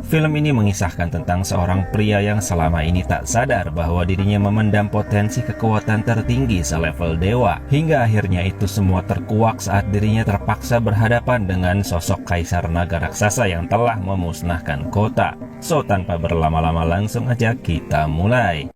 Film ini mengisahkan tentang seorang pria yang selama ini tak sadar bahwa dirinya memendam potensi kekuatan tertinggi selevel dewa. Hingga akhirnya itu semua terkuak saat dirinya terpaksa berhadapan dengan sosok kaisar naga raksasa yang telah memusnahkan kota. So, tanpa berlama-lama langsung aja kita mulai.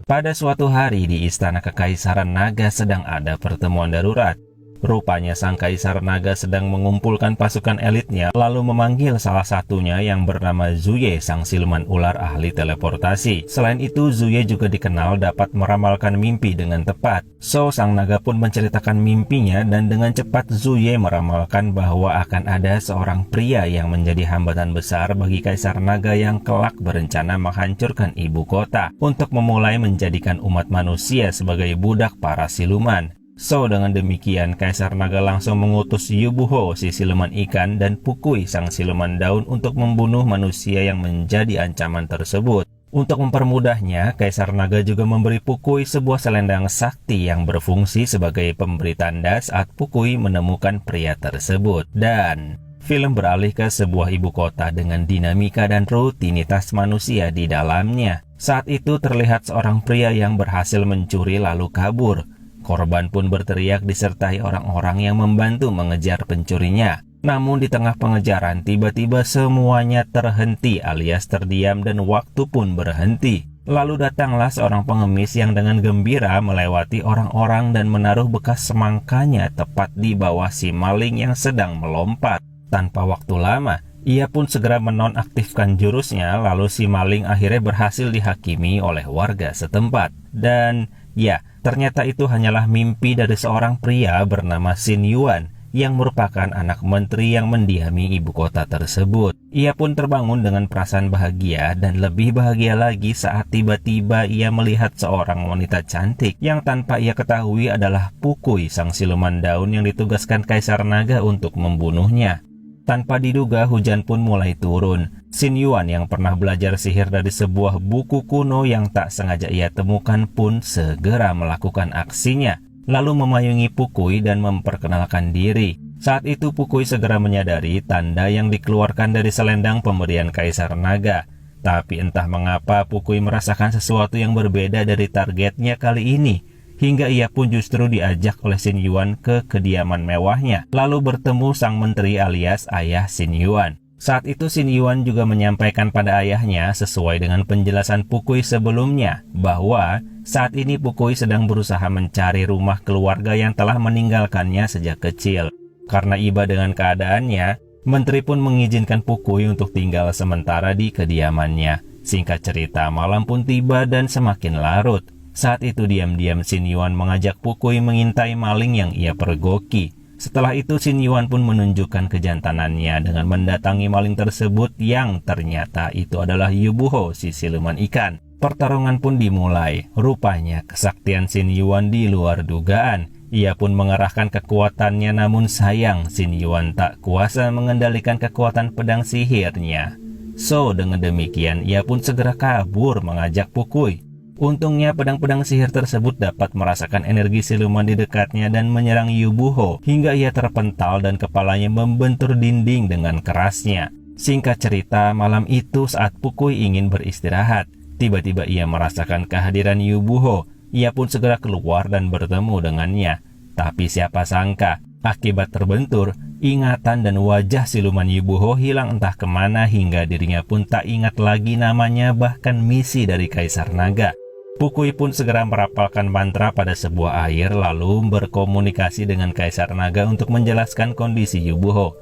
Pada suatu hari di Istana Kekaisaran Naga sedang ada pertemuan darurat. Rupanya sang kaisar naga sedang mengumpulkan pasukan elitnya lalu memanggil salah satunya yang bernama Zuye, sang siluman ular ahli teleportasi. Selain itu, Zuye juga dikenal dapat meramalkan mimpi dengan tepat. So, sang naga pun menceritakan mimpinya dan dengan cepat Zuye meramalkan bahwa akan ada seorang pria yang menjadi hambatan besar bagi kaisar naga yang kelak berencana menghancurkan ibu kota untuk memulai menjadikan umat manusia sebagai budak para siluman. So, dengan demikian, Kaisar Naga langsung mengutus Yubuho, si siluman ikan, dan Pukui, sang siluman daun untuk membunuh manusia yang menjadi ancaman tersebut. Untuk mempermudahnya, Kaisar Naga juga memberi Pukui sebuah selendang sakti yang berfungsi sebagai pemberi tanda saat Pukui menemukan pria tersebut. Dan film beralih ke sebuah ibu kota dengan dinamika dan rutinitas manusia di dalamnya. Saat itu terlihat seorang pria yang berhasil mencuri lalu kabur. Korban pun berteriak disertai orang-orang yang membantu mengejar pencurinya. Namun di tengah pengejaran tiba-tiba semuanya terhenti alias terdiam dan waktu pun berhenti. Lalu datanglah seorang pengemis yang dengan gembira melewati orang-orang dan menaruh bekas semangkanya tepat di bawah si maling yang sedang melompat. Tanpa waktu lama, ia pun segera menonaktifkan jurusnya lalu si maling akhirnya berhasil dihakimi oleh warga setempat. Dan ya, ternyata itu hanyalah mimpi dari seorang pria bernama Xin Yuan yang merupakan anak menteri yang mendiami ibu kota tersebut. Ia pun terbangun dengan perasaan bahagia dan lebih bahagia lagi saat tiba-tiba ia melihat seorang wanita cantik yang tanpa ia ketahui adalah Pukui, sang siluman daun yang ditugaskan Kaisar Naga untuk membunuhnya. Tanpa diduga, hujan pun mulai turun. Xin Yuan yang pernah belajar sihir dari sebuah buku kuno yang tak sengaja ia temukan pun segera melakukan aksinya, lalu memayungi Pukui dan memperkenalkan diri. Saat itu Pukui segera menyadari tanda yang dikeluarkan dari selendang pemberian Kaisar Naga. Tapi entah mengapa Pukui merasakan sesuatu yang berbeda dari targetnya kali ini. Hingga ia pun justru diajak oleh Xin Yuan ke kediaman mewahnya, lalu bertemu sang menteri alias ayah Xin Yuan. Saat itu Xin Yuan juga menyampaikan pada ayahnya sesuai dengan penjelasan Pukui sebelumnya, bahwa saat ini Pukui sedang berusaha mencari rumah keluarga yang telah meninggalkannya sejak kecil. Karena iba dengan keadaannya, menteri pun mengizinkan Pukui untuk tinggal sementara di kediamannya. Singkat cerita, malam pun tiba dan semakin larut. Saat itu diam-diam Xin Yuan mengajak Pukui mengintai maling yang ia pergoki. Setelah itu Xin Yuan pun menunjukkan kejantanannya dengan mendatangi maling tersebut yang ternyata itu adalah Yubuho, si siluman ikan. Pertarungan pun dimulai. Rupanya kesaktian Xin Yuan di luar dugaan. Ia pun mengerahkan kekuatannya, namun sayang Xin Yuan tak kuasa mengendalikan kekuatan pedang sihirnya. So, dengan demikian ia pun segera kabur mengajak Pukui. Untungnya pedang-pedang sihir tersebut dapat merasakan energi siluman di dekatnya dan menyerang Yubuho hingga ia terpental dan kepalanya membentur dinding dengan kerasnya. Singkat cerita, malam itu saat Pukui ingin beristirahat, tiba-tiba ia merasakan kehadiran Yubuho. Ia pun segera keluar dan bertemu dengannya. Tapi siapa sangka, akibat terbentur, ingatan dan wajah siluman Yubuho hilang entah kemana hingga dirinya pun tak ingat lagi namanya bahkan misi dari Kaisar Naga. Pukui pun segera merapalkan mantra pada sebuah air lalu berkomunikasi dengan Kaisar Naga untuk menjelaskan kondisi Yubuho.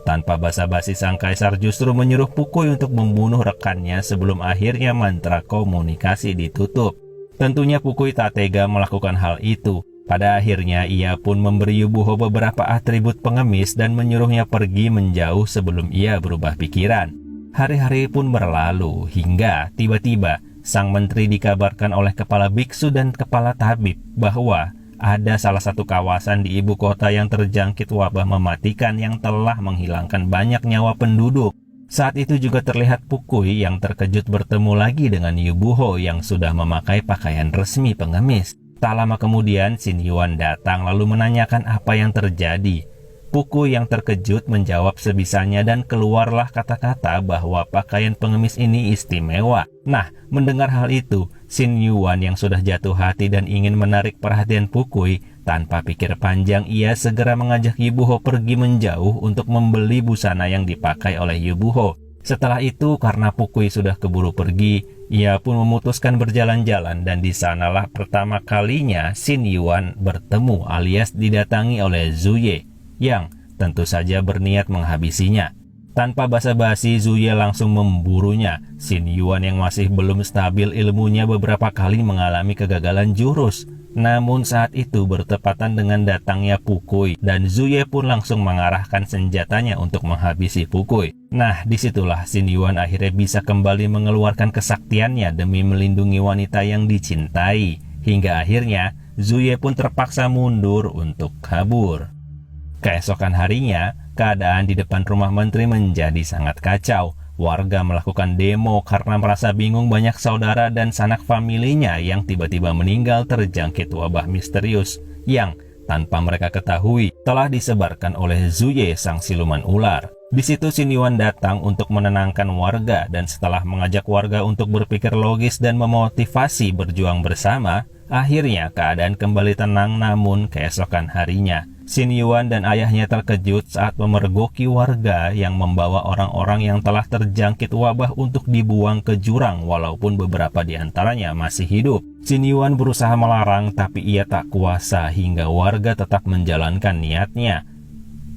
Tanpa basa-basi sang kaisar justru menyuruh Pukui untuk membunuh rekannya sebelum akhirnya mantra komunikasi ditutup. Tentunya Pukui tak tega melakukan hal itu. Pada akhirnya ia pun memberi Yubuho beberapa atribut pengemis dan menyuruhnya pergi menjauh sebelum ia berubah pikiran. Hari-hari pun berlalu hingga tiba-tiba sang menteri dikabarkan oleh kepala biksu dan kepala tabib bahwa ada salah satu kawasan di ibu kota yang terjangkit wabah mematikan yang telah menghilangkan banyak nyawa penduduk. Saat itu juga terlihat Pukui yang terkejut bertemu lagi dengan Yubuho yang sudah memakai pakaian resmi pengemis. Tak lama kemudian Xin Yuan datang lalu menanyakan apa yang terjadi. Pukui yang terkejut menjawab sebisanya dan keluarlah kata-kata bahwa pakaian pengemis ini istimewa. Nah, mendengar hal itu, Xin Yuan yang sudah jatuh hati dan ingin menarik perhatian Pukui, tanpa pikir panjang ia segera mengajak Yubuho pergi menjauh untuk membeli busana yang dipakai oleh Yubuho. Setelah itu, karena Pukui sudah keburu pergi, ia pun memutuskan berjalan-jalan dan di sanalah pertama kalinya Xin Yuan bertemu alias didatangi oleh Zuye yang tentu saja berniat menghabisinya. Tanpa basa-basi, Zuye langsung memburunya. Xin Yuan yang masih belum stabil ilmunya beberapa kali mengalami kegagalan jurus. Namun saat itu bertepatan dengan datangnya Pukui dan Zuye pun langsung mengarahkan senjatanya untuk menghabisi Pukui. Nah, disitulah Xin Yuan akhirnya bisa kembali mengeluarkan kesaktiannya demi melindungi wanita yang dicintai. Hingga akhirnya Zuye pun terpaksa mundur untuk kabur. Keesokan harinya, keadaan di depan rumah menteri menjadi sangat kacau. Warga melakukan demo karena merasa bingung banyak saudara dan sanak familinya yang tiba-tiba meninggal terjangkit wabah misterius yang tanpa mereka ketahui telah disebarkan oleh Zuye sang siluman ular. Di situ Xin Yuan datang untuk menenangkan warga dan setelah mengajak warga untuk berpikir logis dan memotivasi berjuang bersama, akhirnya keadaan kembali tenang. Namun keesokan harinya, Xin Yuan dan ayahnya terkejut saat memergoki warga yang membawa orang-orang yang telah terjangkit wabah untuk dibuang ke jurang walaupun beberapa di antaranya masih hidup. Xin Yuan berusaha melarang tapi ia tak kuasa hingga warga tetap menjalankan niatnya.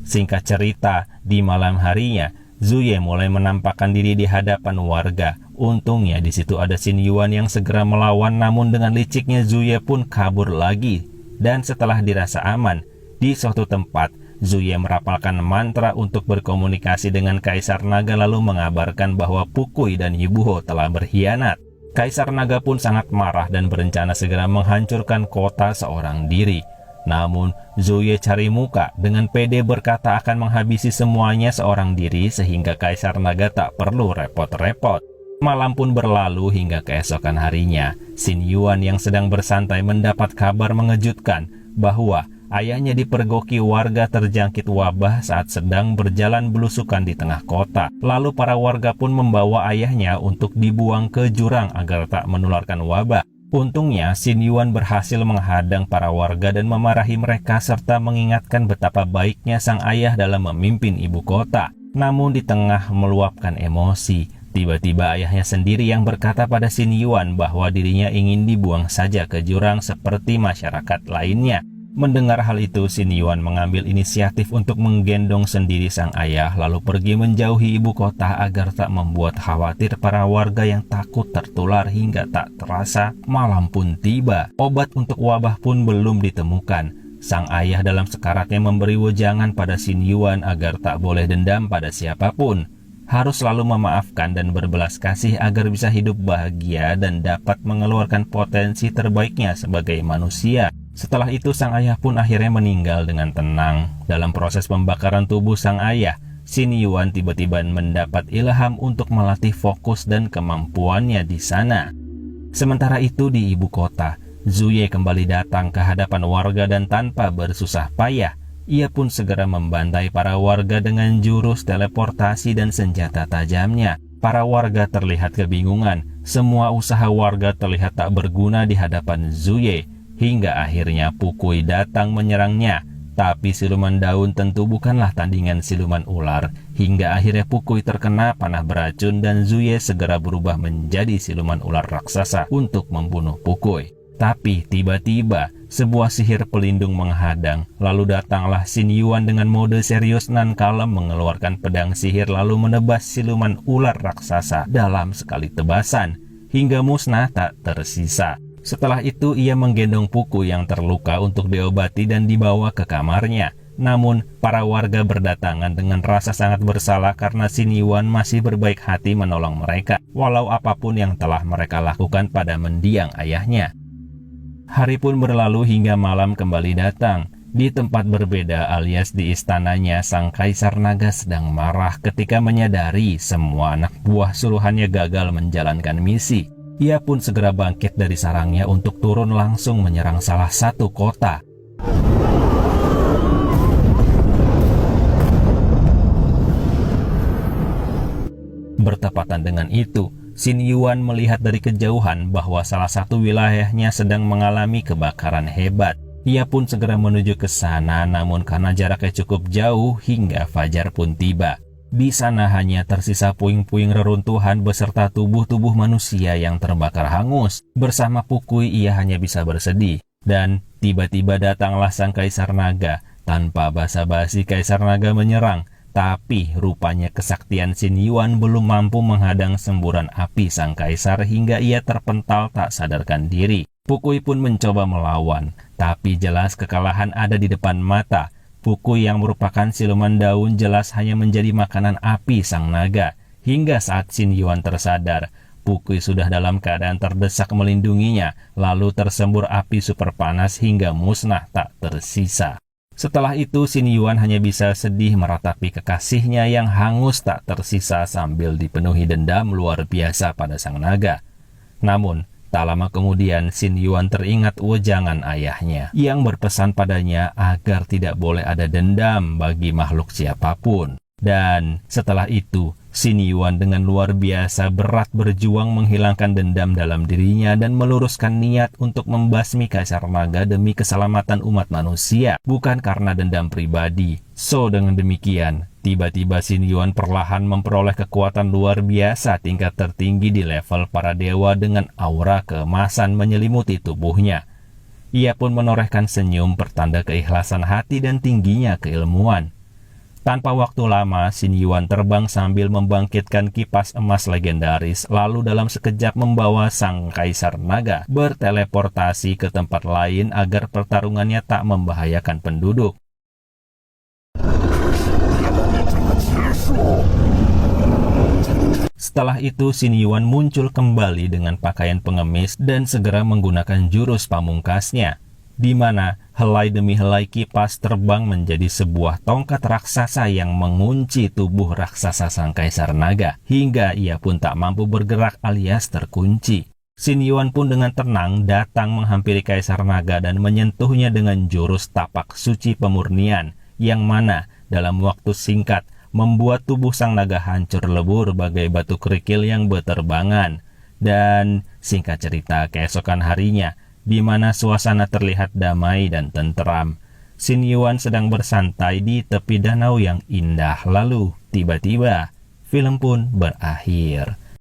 Singkat cerita, di malam harinya, Zuye mulai menampakkan diri di hadapan warga. Untungnya di situ ada Xin Yuan yang segera melawan, namun dengan liciknya Zuye pun kabur lagi. Dan setelah dirasa aman, di suatu tempat, Zuye merapalkan mantra untuk berkomunikasi dengan Kaisar Naga lalu mengabarkan bahwa Pukui dan Yubuho telah berkhianat. Kaisar Naga pun sangat marah dan berencana segera menghancurkan kota seorang diri. Namun, Zuye cari muka dengan pede berkata akan menghabisi semuanya seorang diri sehingga Kaisar Naga tak perlu repot-repot. Malam pun berlalu hingga keesokan harinya, Xin Yuan yang sedang bersantai mendapat kabar mengejutkan bahwa ayahnya dipergoki warga terjangkit wabah saat sedang berjalan belusukan di tengah kota. Lalu para warga pun membawa ayahnya untuk dibuang ke jurang agar tak menularkan wabah. Untungnya, Xin Yuan berhasil menghadang para warga dan memarahi mereka serta mengingatkan betapa baiknya sang ayah dalam memimpin ibu kota. Namun di tengah meluapkan emosi, tiba-tiba ayahnya sendiri yang berkata pada Xin Yuan bahwa dirinya ingin dibuang saja ke jurang seperti masyarakat lainnya. Mendengar hal itu, Xin Yuan mengambil inisiatif untuk menggendong sendiri sang ayah lalu pergi menjauhi ibu kota agar tak membuat khawatir para warga yang takut tertular. Hingga tak terasa malam pun tiba. Obat untuk wabah pun belum ditemukan. Sang ayah dalam sekaratnya memberi wejangan pada Xin Yuan agar tak boleh dendam pada siapapun. Harus selalu memaafkan dan berbelas kasih agar bisa hidup bahagia dan dapat mengeluarkan potensi terbaiknya sebagai manusia. Setelah itu sang ayah pun akhirnya meninggal dengan tenang. Dalam proses pembakaran tubuh sang ayah, Xin Yuan tiba-tiba mendapat ilham untuk melatih fokus dan kemampuannya di sana. Sementara itu di ibu kota, Zuye kembali datang ke hadapan warga dan tanpa bersusah payah, ia pun segera membantai para warga dengan jurus teleportasi dan senjata tajamnya. Para warga terlihat kebingungan. Semua usaha warga terlihat tak berguna di hadapan Zuye. Hingga akhirnya Pukui datang menyerangnya. Tapi siluman daun tentu bukanlah tandingan siluman ular. Hingga akhirnya Pukui terkena panah beracun dan Zuye segera berubah menjadi siluman ular raksasa untuk membunuh Pukui. Tapi tiba-tiba sebuah sihir pelindung menghadang. Lalu datanglah Xin Yuan dengan mode serius nan kalem mengeluarkan pedang sihir lalu menebas siluman ular raksasa dalam sekali tebasan hingga musnah tak tersisa. Setelah itu ia menggendong Pukui yang terluka untuk diobati dan dibawa ke kamarnya. Namun para warga berdatangan dengan rasa sangat bersalah karena Xin Yuan masih berbaik hati menolong mereka, walau apapun yang telah mereka lakukan pada mendiang ayahnya. Hari pun berlalu hingga malam kembali datang. Di tempat berbeda alias di istananya, sang Kaisar Naga sedang marah ketika menyadari semua anak buah suruhannya gagal menjalankan misi. Ia pun segera bangkit dari sarangnya untuk turun langsung menyerang salah satu kota. Bertepatan dengan itu, Xin Yuan melihat dari kejauhan bahwa salah satu wilayahnya sedang mengalami kebakaran hebat. Ia pun segera menuju ke sana, namun karena jaraknya cukup jauh hingga fajar pun tiba. Di sana hanya tersisa puing-puing reruntuhan beserta tubuh-tubuh manusia yang terbakar hangus. Bersama Pukui ia hanya bisa bersedih. Dan tiba-tiba datanglah sang Kaisar Naga. Tanpa basa-basi Kaisar Naga menyerang. Tapi rupanya kesaktian Xin Yuan belum mampu menghadang semburan api sang kaisar hingga ia terpental tak sadarkan diri. Pukui pun mencoba melawan, tapi jelas kekalahan ada di depan mata. Pukui yang merupakan siluman daun jelas hanya menjadi makanan api sang naga. Hingga saat Xin Yuan tersadar, Pukui sudah dalam keadaan terdesak melindunginya, lalu tersembur api super panas hingga musnah tak tersisa. Setelah itu, Xin Yuan hanya bisa sedih meratapi kekasihnya yang hangus tak tersisa sambil dipenuhi dendam luar biasa pada sang naga. Namun, tak lama kemudian Xin Yuan teringat wejangan ayahnya yang berpesan padanya agar tidak boleh ada dendam bagi makhluk siapapun. Dan setelah itu, Xin Yuan dengan luar biasa berat berjuang menghilangkan dendam dalam dirinya dan meluruskan niat untuk membasmi Kaisar Naga demi keselamatan umat manusia, bukan karena dendam pribadi. So, dengan demikian, tiba-tiba Xin Yuan perlahan memperoleh kekuatan luar biasa tingkat tertinggi di level para dewa dengan aura keemasan menyelimuti tubuhnya. Ia pun menorehkan senyum pertanda keikhlasan hati dan tingginya keilmuan. Tanpa waktu lama, Xin Yuan terbang sambil membangkitkan kipas emas legendaris, lalu dalam sekejap membawa sang Kaisar Naga berteleportasi ke tempat lain agar pertarungannya tak membahayakan penduduk. Setelah itu, Xin Yuan muncul kembali dengan pakaian pengemis dan segera menggunakan jurus pamungkasnya, di mana helai demi helai kipas terbang menjadi sebuah tongkat raksasa yang mengunci tubuh raksasa sang Kaisar Naga, hingga ia pun tak mampu bergerak alias terkunci. Xin Yuan pun dengan tenang datang menghampiri Kaisar Naga dan menyentuhnya dengan jurus tapak suci pemurnian, yang mana dalam waktu singkat membuat tubuh sang naga hancur lebur bagai batu kerikil yang berterbangan. Dan singkat cerita, keesokan harinya, di mana suasana terlihat damai dan tenteram, Xin Yuan sedang bersantai di tepi danau yang indah. Lalu tiba-tiba film pun berakhir.